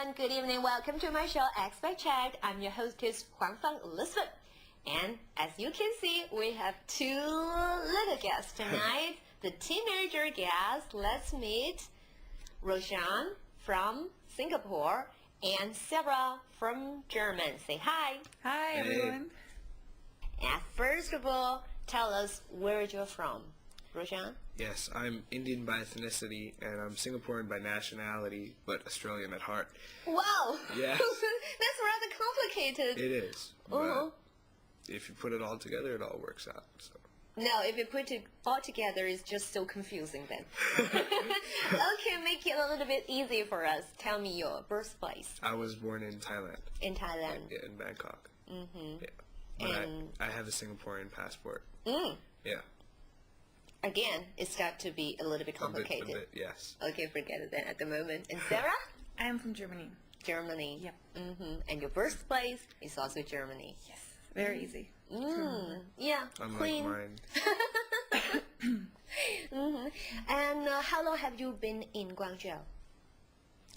everyone. Good evening. Welcome to my show, Expat Chat. I'm your hostess, Huangfang Elizabeth. And as you can see, we have two little guests tonight. The teenager guests. Let's meet Roshan from Singapore and Sara from Germany. Say hi. Hi, everyone. And first of all, tell us where you're from. Roshan? Yes, I'm Indian by ethnicity, and I'm Singaporean by nationality, but Australian at heart. Wow! Yes. That's rather complicated. It is. But if you put it all together, it all works out. So. No, if you put it all together, it's just so confusing then. Okay, make it a little bit easy for us. Tell me your birthplace. I was born in Thailand. In Thailand? Yeah, in Bangkok. Mm-hmm. Yeah. But I have a Singaporean passport. Mm. Yeah. Again, it's got to be a little bit complicated. A bit, yes. Okay, forget it then at the moment. And Sara? I am from Germany. Germany. Yep. Mm-hmm. And your birthplace is also Germany. Yes. Very easy. Mm. Yeah. Unlike Clean. mine. Mm-hmm. And how long have you been in Guangzhou?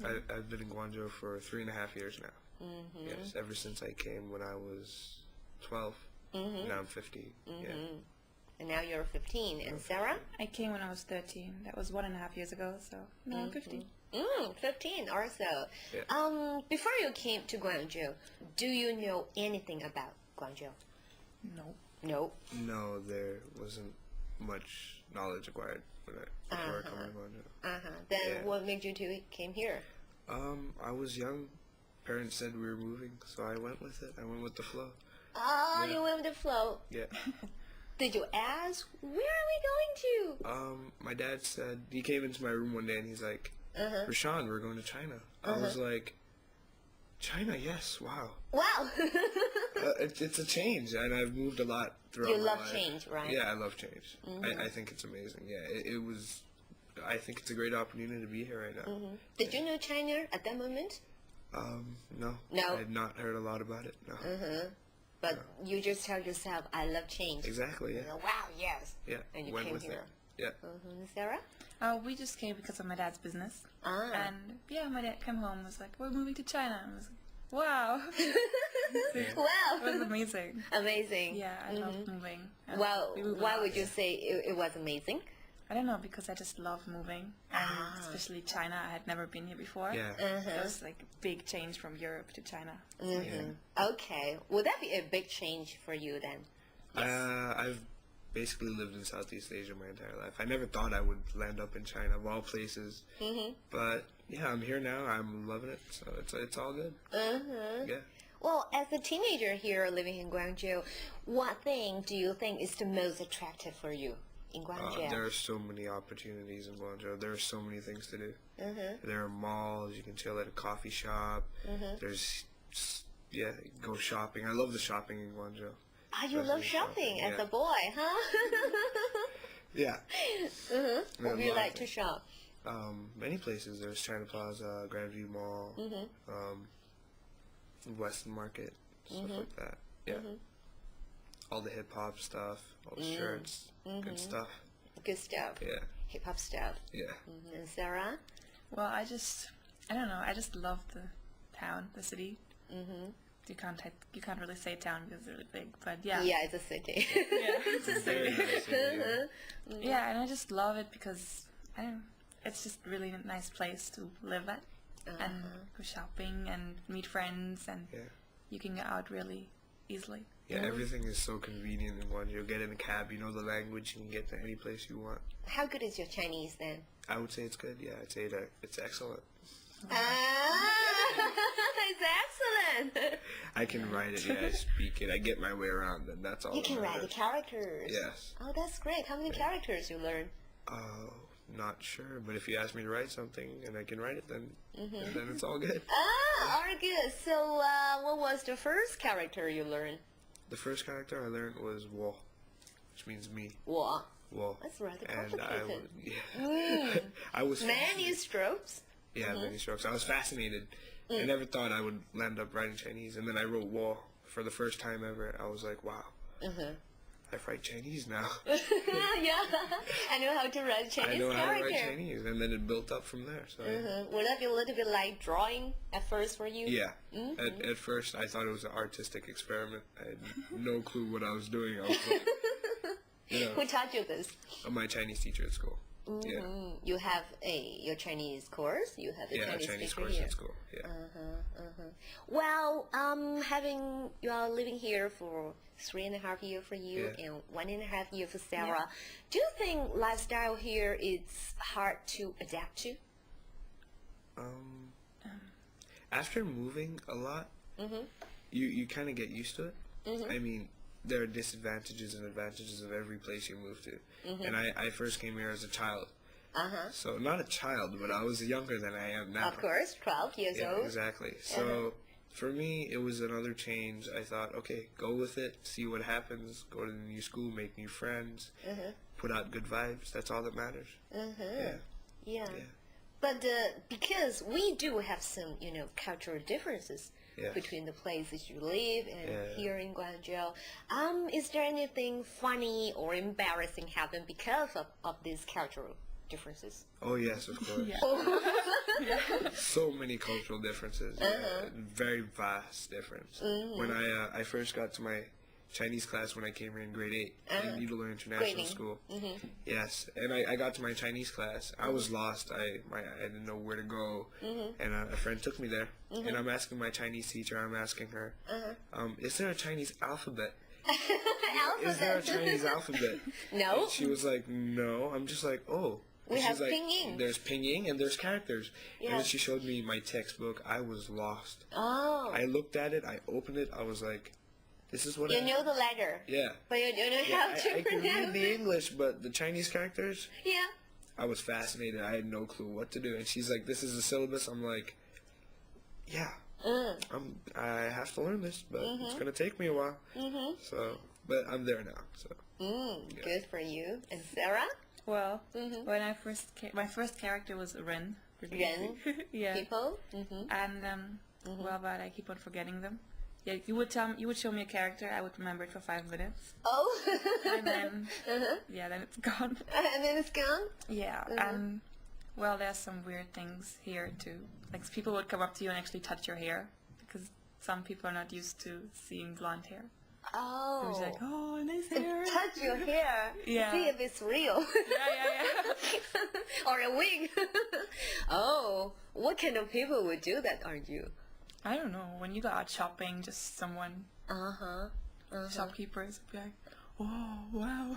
I've been in Guangzhou for 3.5 years now. Mm-hmm. Yes, ever since I came when I was 12. Mm-hmm. Now I'm 15. Mm-hmm. Yeah. And now you're 15. And Sara? I came when I was 13. That was 1.5 years ago, so now I'm 15. 15 or so. Yeah. Before you came to Guangzhou, do you know anything about Guangzhou? No. No. No, there wasn't much knowledge acquired before coming to Guangzhou. Then Yeah. what made you to came here? I was young. Parents said we were moving, so I went with it. I went with the flow. Oh, Yeah. you went with the flow. Yeah. Did you ask, where are we going to? My dad said, he came into my room one day and he's like, Roshan, we're going to China. I was like, China, yes, wow. Wow. It's a change, and I've moved a lot throughout You my love life. change, right? Yeah, I love change. I think it's amazing. Yeah, it was, I think it's a great opportunity to be here right now. Did you know China at that moment? No. No? I had not heard a lot about it, no. But you just tell yourself, I love change. Exactly, yeah. You know, wow, yes. Yeah, And you went came with here. it. Yeah. Sarah? We just came because of my dad's business. Ah. And yeah, my dad came home and was like, we're moving to China. And I was like, wow. Wow. It was amazing. Amazing. Yeah, I love moving. And Well, we moved a why lot. would you say it was amazing? I don't know, because I just love moving. And especially China. I had never been here before. Yeah. It was like a big change from Europe to China. Okay. Would that be a big change for you then? I've basically lived in Southeast Asia my entire life. I never thought I would land up in China, of all places. But yeah, I'm here now. I'm loving it, so it's all good. Yeah. Well, as a teenager here living in Guangzhou, what thing do you think is the most attractive for you in Guangzhou? There are so many opportunities in Guangzhou. There are so many things to do. There are malls. You can chill at a coffee shop. There's, yeah, go shopping. I love the shopping in Guangzhou. Ah, you love shopping as yeah. a boy, huh? Yeah. Where do you like to shop? Many places. There's China Plaza, Grandview Mall, Western Market, stuff like that. Yeah. All the hip hop stuff, all the shirts, good stuff. Good stuff. Yeah. Hip hop stuff. Yeah. And Sarah? Well, I don't know. I just love the town, the city. You can't really say town because it's really big, but yeah. Yeah, it's a city. Yeah, it's a Very city. nice, yeah. Yeah, and I just love it because I don't know, it's just really a nice place to live at and go shopping and meet friends, and you can get out really easily. Yeah, everything is so convenient in Guangzhou. Get in a cab, you know the language, you can get to any place you want. How good is your Chinese then? I would say it's good, yeah. I'd say that it's excellent. It's excellent. I can write it, yeah, I speak it, I get my way around, and that's all. You that can write the matters. characters. Yes. Oh, that's great. How many characters you learn? Not sure, but if you ask me to write something and I can write it, then it's all good. Ah, all good. So, what was the first character you learned? The first character I learned was Wo, which means me. Wo. Wo. That's rather And complicated. I was Many fascinated. strokes. Yeah, many strokes. I was fascinated. I never thought I would land up writing Chinese, and then I wrote Wo for the first time ever. I was like, wow. I write Chinese now. Yeah, I know how to write Chinese I know how to character. write Chinese, and then it built up from there. So Would that be a little bit like drawing at first for you? yeah, at first I thought it was an artistic experiment. I had no clue what I was doing. I was like, Who taught you this? my Chinese teacher at school. Yeah, You have your Chinese course. You have a Chinese Chinese teacher course here. at school. Yeah. Well, you are living here for 3.5 years for you Yeah. and 1.5 years for Sarah. Do you think lifestyle here is hard to adapt to? After moving a lot, you kind of get used to it. I mean, there are disadvantages and advantages of every place you move to. And I first came here as a child. So not a child, but I was younger than I am now. Of course, 12 years Yeah, old. exactly. So for me, it was another change. I thought, okay, go with it, see what happens, go to the new school, make new friends, put out good vibes. That's all that matters. Yeah. But because we do have some, cultural differences between the places you live and here in Guangzhou, is there anything funny or embarrassing happen because of these cultural differences? Oh yes, of course. So many cultural differences. Very vast difference. When I first got to my Chinese class when I came here in grade 8 in Needler International School. Yes, and I got to my Chinese class. I was lost. I didn't know where to go, and a friend took me there. And I'm asking my Chinese teacher. I'm asking her, "Is there a Chinese alphabet? Is there a Chinese alphabet?" No. And she was like, "No." I'm just like, "Oh." We And have she's like, pinyin. There's pinyin and there's characters. Yeah. And then she showed me my textbook. I was lost. Oh. I looked at it. I opened it. I was like, this is what You know the letter. Yeah. But you don't know Yeah, how to I can read pronounce. the English, but the Chinese characters, Yeah. I was fascinated. I had no clue what to do. And she's like, this is the syllabus. I'm like, yeah. I have to learn this, but it's going to take me a while. So, but I'm there now. So. Good for you. And Sarah? Well, when I first came, my first character was Ren. Ren? Yeah. People? And well, but I keep on forgetting them. Yeah, you would show me a character, I would remember it for 5 minutes, Oh. and then then it's gone. And then it's gone? Yeah, and well, there's some weird things here too. Like people would come up to you and actually touch your hair because some people are not used to seeing blonde hair. Oh. So it's like, oh, nice hair. Touch your hair. Yeah. See if it's real. Yeah. Or a wig. Oh. What kind of people would do that, aren't you? I don't know. When you go out shopping, just someone, shopkeepers, would be like, oh, wow.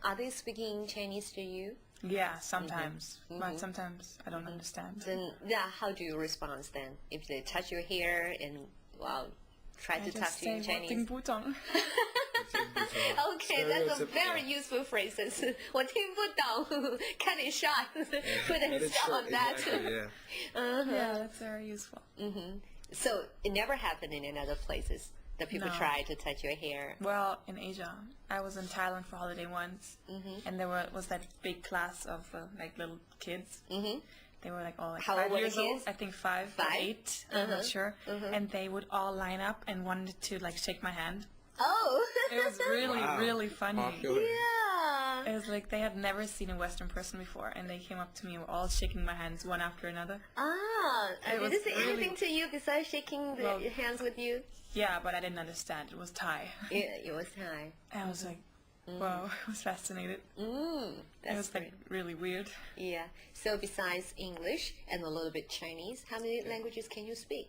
Are they speaking Chinese to you? Yeah, sometimes. But sometimes I don't understand. Then, how do you respond then? If they touch your hair and, try I to just talk to you in say, Chinese? 我听不懂. Okay, that's a very Stereotypical. useful phrases. 我听不懂. Cut it short. Put Cut a it stop short, on that. exactly, yeah. Yeah, that's very useful. So it never happened in other places that people No. try to touch your hair. Well, in Asia, I was in Thailand for holiday once, and there was that big class of like little kids. They were like all like How old 5 were the years old. kids? I think 5 or 5? 8. I'm not sure. And they would all line up and wanted to like shake my hand. Oh. It was really, Wow. really funny. Popular. Yeah. It was like they had never seen a Western person before, and they came up to me and were all shaking my hands one after another. Did was they say really- anything to you besides shaking Well- the hands with you? Yeah, but I didn't understand. It was Thai. Yeah, it was Thai. And I was like, wow, I was fascinated. It That's was like really weird. Yeah. So besides English and a little bit Chinese, how many languages can you speak?